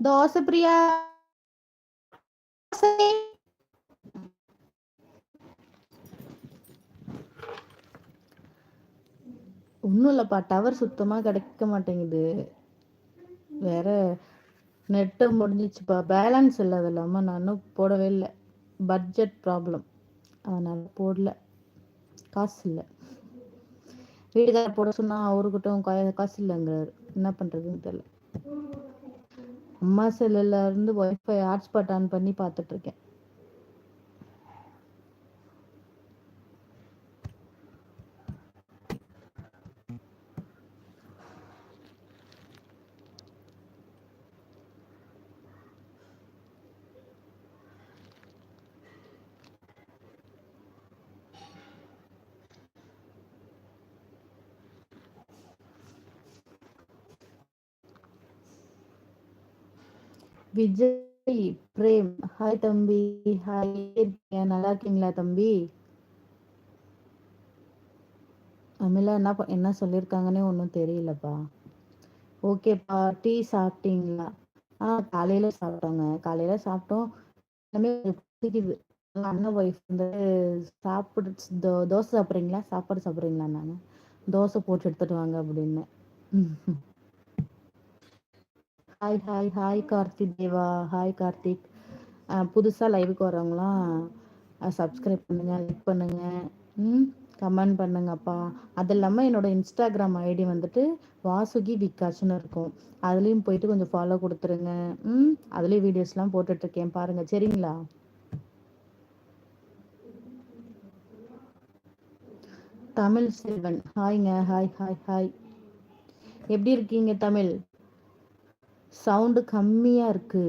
தோசை பிரியா ஒன்றும் இல்லைப்பா, டவர் சுத்தமாக கிடைக்க மாட்டேங்குது. வேற நெட்டு முடிஞ்சிச்சுப்பா, பேலன்ஸ் இல்லை. அது இல்லாமல் நான் இன்னும் போடவே இல்லை. பட்ஜெட் ப்ராப்ளம், அதனால் போடல. காசு இல்லை. வீட்டுக்காரர் போட சொன்னால் அவருக்கிட்டும் காசு இல்லைங்கிறாரு. என்ன பண்ணுறதுன்னு தெரியல. அம்மா செல்லுல இருந்து ஒய்ஃபை ஹாட்ஸ்பாட் ஆன் பண்ணி பார்த்துட்ருக்கேன். விஜய் பிரேம், ஹாய் தம்பி. ஹாய், நல்லா இருக்கீங்களா தம்பி? அமிலா என்ன சொல்லியிருக்காங்கன்னே ஒன்றும் தெரியலப்பா. ஓகேப்பா, டீ சாப்பிட்டீங்களா? காலையில் சாப்பிட்டோங்க. காலையில் சாப்பிட்டோம். எல்லாமே பசிக்குது. அண்ணன் ஒய்ஃப் வந்து சாப்பிடு தோசை சாப்பிட்றீங்களா, சாப்பாடு சாப்பிட்றீங்களா, நான் தோசை போட்டு எடுத்துட்டு வாங்க அப்படின்னு. ஹாய் ஹாய் ஹாய் கார்த்திக் தேவா. ஹாய் கார்த்திக். புதுசாக லைவுக்கு வரவங்களாம் சப்ஸ்கிரைப் பண்ணுங்கள், லைக் பண்ணுங்கள், கமெண்ட் பண்ணுங்கப்பா. அது இல்லாமல் என்னோட இன்ஸ்டாகிராம் ஐடி வந்துட்டு வாசுகி விகாஷ்னு இருக்கும். அதுலேயும் போயிட்டு கொஞ்சம் ஃபாலோ கொடுத்துருங்க. அதுலேயும் வீடியோஸ்லாம் போட்டுட்ருக்கேன், பாருங்கள், சரிங்களா? தமிழ் செல்வன், ஹாய்ங்க. Hi hi hi. எப்படி இருக்கீங்க தமிழ்? சவுண்டு கம்மியாக இருக்கு.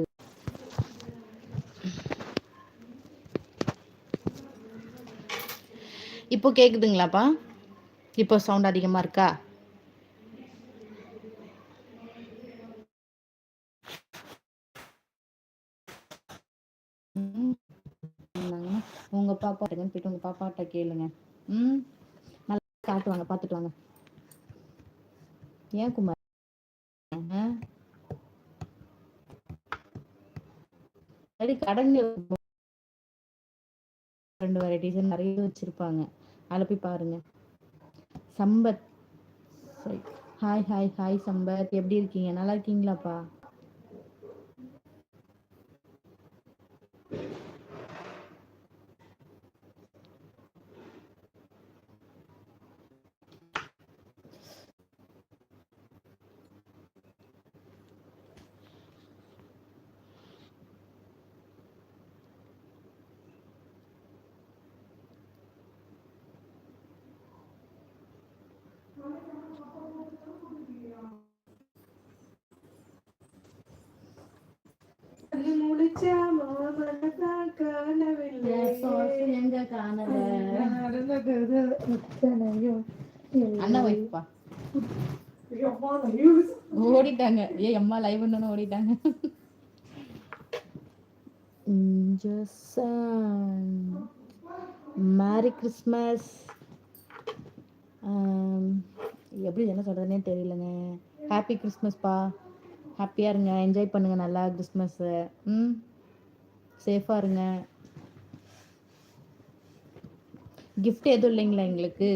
இப்போ கேட்குதுங்களாப்பா? இப்போ சவுண்ட் அதிகமாக இருக்கா? உங்க பாப்பா போயிட்டு உங்க பாப்பாட்ட கேளுங்க. நல்லா காட்டுவாங்க, பார்த்துட்டு வாங்க. ஏன் குமார் கடன்ல 2 வெரைட்டிஸ் நிறைய வச்சிருப்பாங்க, அதில் போய் பாருங்க. Sampath, hi hi hi Sampath, எப்படி இருக்கீங்க? நல்லா இருக்கீங்களாப்பா? ஓடிட்டாங்க. அம்மா லைவ் ஓடிட்டாங்க. Merry Christmas. எப்படி என்ன சொல்கிறதுனே தெரியலங்க. ஹாப்பி கிறிஸ்மஸ்ப்பா. ஹாப்பியாக இருங்க, என்ஜாய் பண்ணுங்கள் நல்லா கிறிஸ்மஸ்ஸு. சேஃபாக இருங்க. கிஃப்ட் எதுவும் இல்லைங்களா எங்களுக்கு?